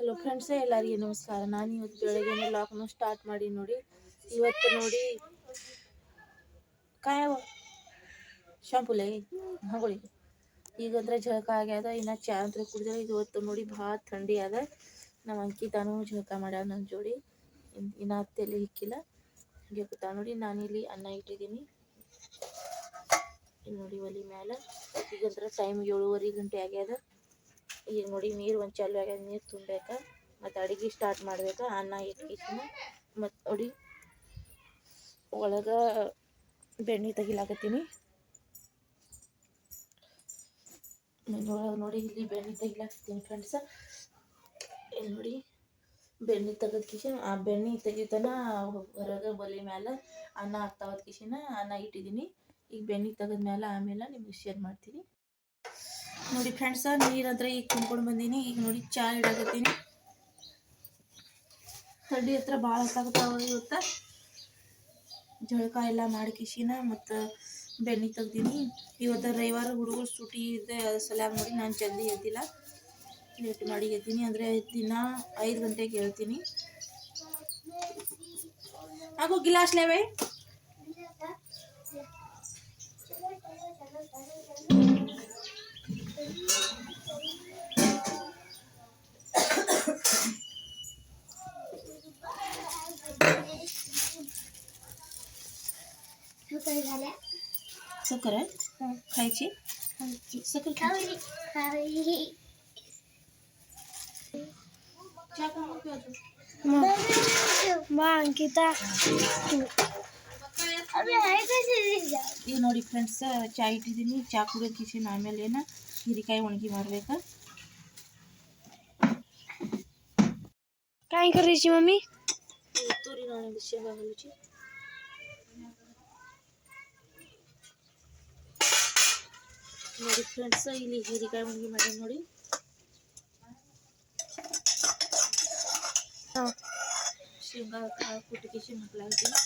Hello friends, ಎಲ್ಲರಿಗೂ ನಮಸ್ಕಾರ. ನಾನು ಇವತ್ತು ಬೆಳಗ್ಗೆ ಲಾಕ್ನು ಸ್ಟಾರ್ಟ್ ಮಾಡಿ ನೋಡಿ. ಇವತ್ತು ನೋಡಿ ಕಾಯವ ಶಾಂಪುಲೆ ಹಂಗೊಳಿ ಈಗಂದ್ರೆ ಝಳಕ ಆಗ್ಯದ. ಇನ್ನು ಚಾ ಅಂತ ಕುಡಿದ್ರೆ ಇವತ್ತು ನೋಡಿ ಭಾಳ ಥಂಡಿ ಅದ. ನಮ್ಮ ಅಂಕಿತಾನು ಝಳಕ ಮಾಡ್ಯಾವ ನನ್ನ ಜೋಡಿ. ಇನ್ನು ತಲೆ ಹಿಕ್ಕಿಲ್ಲ, ಹೀಗೆ ಕೂತ ನೋಡಿ. ನಾನಿಲ್ಲಿ ಅನ್ನ ಇಟ್ಟಿದ್ದೀನಿ ಇಲ್ಲಿ ನೋಡಿ ಒಲಿ ಮ್ಯಾಲೆ. ಈಗಂದ್ರೆ ಟೈಮ್ 7:30 ಆಗ್ಯದ. ಈಗ ನೋಡಿ ನೀರು ಒಂದು ಚಾಲು ಆಗ್ಯದ, ನೀರು ತುಂಬಬೇಕಾ ಮತ್ತು ಅಡುಗೆ ಸ್ಟಾರ್ಟ್ ಮಾಡ್ಬೇಕಾ. ಅನ್ನ ಇಟ್ಕಿಸಿನ ಮತ್ತು ನೋಡಿ ಒಳಗೆ ಬೆಣ್ಣೆ ತೆಗಿಲಾಕತ್ತೀನಿ. ಒಳಗೆ ನೋಡಿ ಇಲ್ಲಿ ಬೆಣ್ಣೆ ತೆಗಿಲಾಕತ್ತೀನಿ ಫ್ರೆಂಡ್ಸ. ಇಲ್ಲಿ ನೋಡಿ ಬೆಣ್ಣೆ ತೆಗೆದ ಕಿಶನ್ ಆ ಬೆಣ್ಣೆ ತೆಗಿತಾನ ಹೊರಗೆ ಒಲೆ ಮ್ಯಾಲೆ ಅನ್ನ ಹಾಕ್ತಾವದ ಕಿಶಿನ ಅನ್ನ ಇಟ್ಟಿದ್ದೀನಿ. ಈಗ ಬೆಣ್ಣೆ ತೆಗೆದ ಮೇಲೆ ಆಮೇಲೆ ನಿಮ್ಗೆ ಶೇರ್ ಮಾಡ್ತೀನಿ ನೋಡಿ ಫ್ರೆಂಡ್ಸ. ನೀರಂದ್ರೆ ಈಗ ತುಂಬ್ಕೊಂಡು ಬಂದೀನಿ. ಈಗ ನೋಡಿ ಚಾ ಇಡಾಕತ್ತೀನಿ. ಥಂಡಿ ಹತ್ರ ಭಾಳ ಹೊತ್ತಾಗತ್ತಾವ. ಇವತ್ತು ಜಳಕ ಎಲ್ಲ ಮಾಡಿ ಕಿಶಿನ ಮತ್ತು ಬೆಣ್ಣೆ ತೆಗ್ದೀನಿ. ಇವತ್ತು ರವಿವಾರ ಹುಡುಗರು ಸೂಟಿ ಇದೆ, ಅದ್ರ ಸಲುವಾಗ ನೋಡಿ ನಾನು ಜಲ್ದಿ ಎದ್ದಿಲ್ಲ, ಲೇಟ್ ಮಾಡಿ ಎದ್ದೀನಿ. ಅಂದರೆ ದಿನ 5 ಗಂಟೆಗೆ ಹೇಳ್ತೀನಿ. ಹಾಗೂ ಗಿಲಾಸ್ ಲೇವೆ साखर आहे खायची. साखर अंकिता ಈಗ ನೋಡಿ ಫ್ರೆಂಡ್ಸ್, ಚಾ ಇಟ್ಟಿದ್ದೀನಿ. ಚಾ ಕುಡಿಯೋದು ಕಿಶನ್ ಆಮೇಲೆ ಏನ ಹೀರಿಕಾಯಿ ಒಣಗಿ ಮಾಡ್ಬೇಕಾ. काय करायची मम्मी? तुरी नाणे शेंगा घालायची. ನೋಡಿ ಫ್ರೆಂಡ್ಸ್, ಇಲ್ಲಿ ಹೀರಿಕಾಯಿ ಒಣಗಿ ಮಾಡಿ ನೋಡಿ. ಶೇಂಗಾ ಕುಟ್ಟಿ ಕಿಶನ್ ಹಾಕ್ಲಾಗ್ತೀನಿ.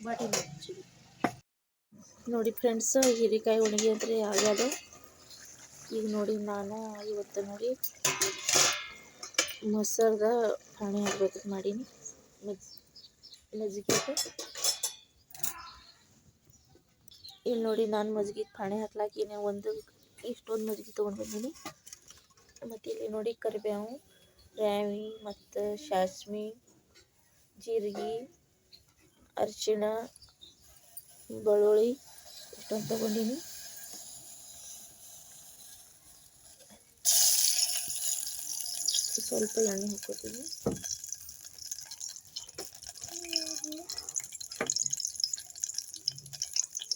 ಬಾಟಿ ಮಾಡ್ತೀವಿ ನೋಡಿ ಫ್ರೆಂಡ್ಸ್. ಹೀರಿಕಾಯಿ ಒಣಗಿ ಅಂದರೆ ಆಗ್ಯದ. ಈಗ ನೋಡಿ ನಾನು ಇವತ್ತು ನೋಡಿ ಮೊಸರದ ಪಾಣಿ ಹಾಕ್ಬೇಕಂತ ಮಾಡೀನಿ. ಮಜ್ಜಿಗೆ ಇಲ್ಲಿ ನೋಡಿ ನಾನು ಮಜ್ಜಿಗೆ ಪಾಣಿ ಹಾಕ್ಲಾಕಿ ಇಷ್ಟೊಂದು ಮಜ್ಜಿಗೆ ತೊಗೊಂಡು ಬಂದೀನಿ. ಮತ್ತು ಇಲ್ಲಿ ನೋಡಿ ಕರಿಬೇವು, ರಾವಿ ಮತ್ತು ಸಾಸ್ಮಿ, ಜೀರಿಗೆ, ಅರಿಶಿಣ, ಬೆಳ್ಳುಳ್ಳಿ ಇಷ್ಟೊಂದು ತೊಗೊಂಡೀನಿ. ಸ್ವಲ್ಪ ಎಣ್ಣೆ ಹಾಕ್ಕೋತೀನಿ.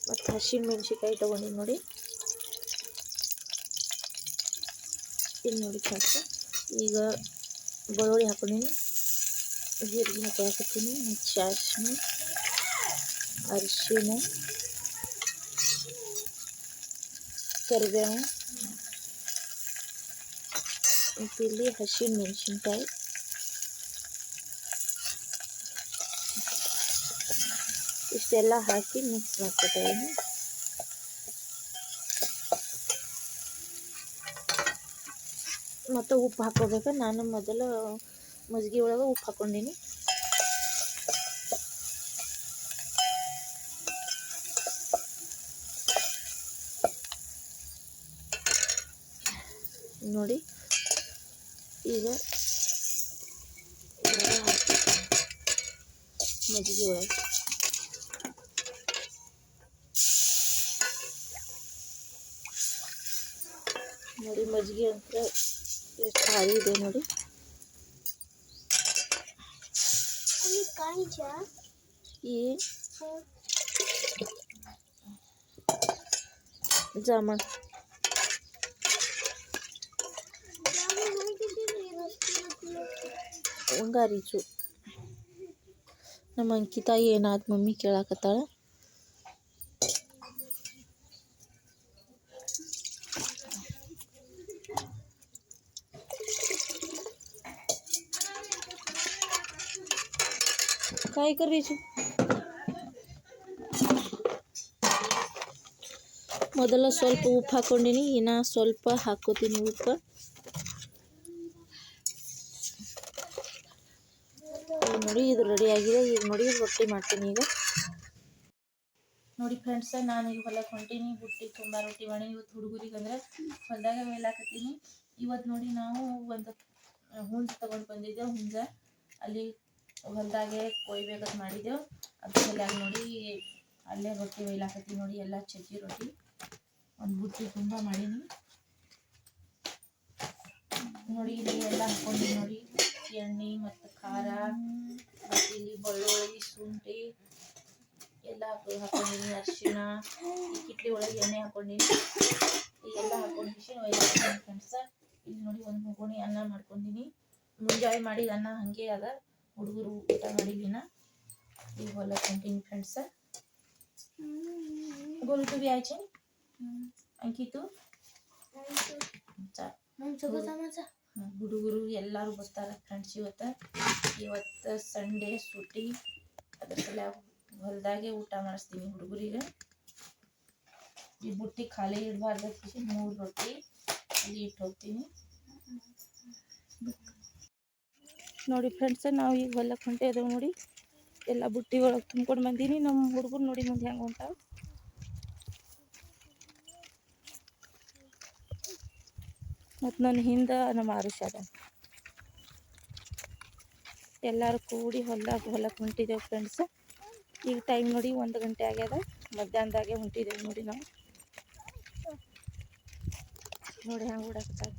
ಮತ್ತು ಹಸಿಮೆಣ್ಸಿಕಾಯಿ ತೊಗೊಂಡಿನಿ ನೋಡಿ. ಇಲ್ಲಿ ನೋಡಿ ಸಾಕು. ಈಗ ಬೆಳ್ಳುಳ್ಳಿ ಹಾಕೊಂಡಿನಿ, ಜೀರಿಗೆ ಹಾಕತ್ತೀನಿ, ಮತ್ತು ಸಾಸ್ಮಿ, ಅರಿಶಿಣ, ಕರಿಬೇವು ಮತ್ತು ಇಲ್ಲಿ ಹಸಿಮೆಣ್ಸಿನ್ಕಾಯಿ. ಇಷ್ಟೆಲ್ಲ ಹಾಕಿ ಮಿಕ್ಸ್ ಮಾಡ್ಕೊತಾಯಿದ್ದೀನಿ. ಮತ್ತು ಉಪ್ಪು ಹಾಕ್ಕೋಬೇಕು. ನಾನು ಮೊದಲು ಮಜ್ಜಿಗೆ ಒಳಗೆ ಉಪ್ಪು ಹಾಕ್ಕೊಂಡೀನಿ. ನೋಡಿ ಈಗ ಮಜ್ಜಿಗೆ ಒಳಗೆ ನೋಡಿ ಮಜ್ಜಿಗೆ ಅಂತ ಎಷ್ಟು ಭಾರಿ ಇದೆ ನೋಡಿ. ಈ ಜಾಮೂನ್ ಉಂಗಾರಿಚು. ನಮ್ಮ ಅಂಕಿತಾ ಏನಾದ ಮಮ್ಮಿ ಕೇಳಾಕತ್ತಾಳ. काय करायची ಮೊದಲ ಸ್ವಲ್ಪ ಉಪ್ಪು ಹಾಕ್ಕೊಂಡಿನಿ, ಇನ್ನು ಸ್ವಲ್ಪ ಹಾಕ್ಕೋತೀನಿ ಉಪ್ಪು. ಈಗ ನೋಡಿ ಇದು ರೆಡಿ ಆಗಿದೆ. ಈಗ ನೋಡಿ ರೊಟ್ಟಿ ಮಾಡ್ತೀನಿ. ಈಗ ನೋಡಿ ಫ್ರೆಂಡ್ಸ, ನಾನು ಈಗ ಹೊಲಕ್ಕೆ ಹೊಂಟೀನಿ. ಬುಟ್ಟಿ ತುಂಬ ರೊಟ್ಟಿ ಮಾಡಿ ಇವತ್ತು ಹುಡುಗರಿಗೆ ಅಂದ್ರೆ ಹೊಲದಾಗ ಮೇಲಾಕತ್ತೀನಿ. ಇವತ್ತು ನೋಡಿ ನಾವು ಒಂದು ಹುಂಜ ತೊಗೊಂಡು ಬಂದಿದ್ದೆವು. ಹುಂಜ ಅಲ್ಲಿ ಹೊಲದಾಗೆ ಕೊಯ್ಬೇಕಂತ ಮಾಡಿದ್ದೆವು. ಅದ್ರ ಸಲುವಾಗಿ ನೋಡಿ ಅಲ್ಲೇ ರೊಟ್ಟಿ ಒಯ್ಲಾಕತ್ತೀನಿ. ನೋಡಿ ಎಲ್ಲ ಚಜ್ಜಿ ರೊಟ್ಟಿ ಒಂದು ಬುಟ್ಟಿ ತುಂಬ ಮಾಡೀನಿ. ನೋಡಿ ಇಲ್ಲಿ ಎಲ್ಲ ಹಾಕ್ಕೊಂಡು ನೋಡಿ ಎಣ್ಣೆ ಮತ್ತು ಖಾರ ಮತ್ತು ಇಲ್ಲಿ ಬೆಳ್ಳುಳ್ಳಿ, ಶುಂಠಿ ಎಲ್ಲ ಹಾಕ್ಕೊಂಡಿನಿ. ಅರಿಶಿಣ, ಈ ಕಿಟ್ಲಿ ಒಳಗೆ ಎಣ್ಣೆ ಹಾಕ್ಕೊಂಡಿನಿ. ಎಲ್ಲ ಹಾಕ್ಕೊಂಡು ಒಯ್ಲಾಕತ್ತೀನಿ ಫ್ರೆಂಡ್ಸ. ಇಲ್ಲಿ ನೋಡಿ ಒಂದು ಮುಗುಣಿ ಅನ್ನ ಮಾಡ್ಕೊಂಡಿನಿ. ಮುಂಜಾನೆ ಮಾಡಿದ ಅನ್ನ ಹಾಗೆ ಅದ, ಹುಡುಗರು ಊಟ ಮಾಡಿಲಿನ. ಈಗ ಹೊಲಕ್ಕೆ ಹೊಂಟೀನಿ ಫ್ರೆಂಡ್ಸ. बोल तू भी आयचे ಅಂಕಿತು ಹುಡುಗರು ಎಲ್ಲರೂ ಬರ್ತಾರೆ ಫ್ರೆಂಡ್ಸ್. ಇವತ್ತು ಸಂಡೇ ಸುಟಿ, ಅದ್ರ ಸಲ ಹೊಲದಾಗೆ ಊಟ ಮಾಡಿಸ್ತೀನಿ ಹುಡುಗರಿಗೆ. ಈ ಬುಟ್ಟಿ ಖಾಲಿ ಇಡಬಾರ್ದು, 3 ರೊಟ್ಟಿ ಅಲ್ಲಿ ಇಟ್ಟು ಹೋಗ್ತೀನಿ. ನೋಡಿ ಫ್ರೆಂಡ್ಸ, ನಾವು ಈಗ ಹೊಲಕ್ಕೆ ಹೊಂಟೆ ಇದ್ದೇವೆ. ನೋಡಿ ಎಲ್ಲ ಬುಟ್ಟಿ ಒಳಗೆ ತುಂಬ್ಕೊಂಡು ಬಂದೀನಿ. ನಮ್ಮ ಹುಡುಗರು ನೋಡಿ ಮುಂದೆ ಹೆಂಗೆ ಹೊಂಟಾವ. ಮತ್ತು ನನ್ನ ಹಿಂದೆ ನಮ್ಮ ಆರುಷ್ ಅದ. ಎಲ್ಲರೂ ಕೂಡಿ ಹೊಲಕ್ಕೆ ಹೊಂಟಿದ್ದೇವೆ ಫ್ರೆಂಡ್ಸ್. ಈಗ ಟೈಮ್ ನೋಡಿ 1 ಗಂಟೆ ಆಗ್ಯದ. ಮಧ್ಯಾಹ್ನದಾಗೆ ಹೊಂಟಿದ್ದೇವೆ ನೋಡಿ ನಾವು. ನೋಡಿ ಹೆಂಗೆ ಓಡಾಕ್ತಾರೆ.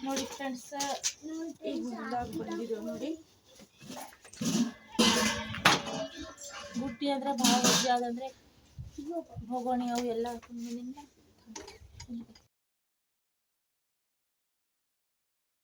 ನೋಡಿ ಫ್ರೆಂಡ್ಸ್, ಈಗ ಹೊಲದಾಗ ಬಂದಿದ್ದೇವೆ ನೋಡಿ. ಬುಟ್ಟಿ ಅಂದ್ರೆ ಭಾಳ ವಜ್ಜೆ ಆದಂದ್ರೆ ಭೋಗೋಣಿ ಅವು ಎಲ್ಲ ಹಾಕೊಂಡು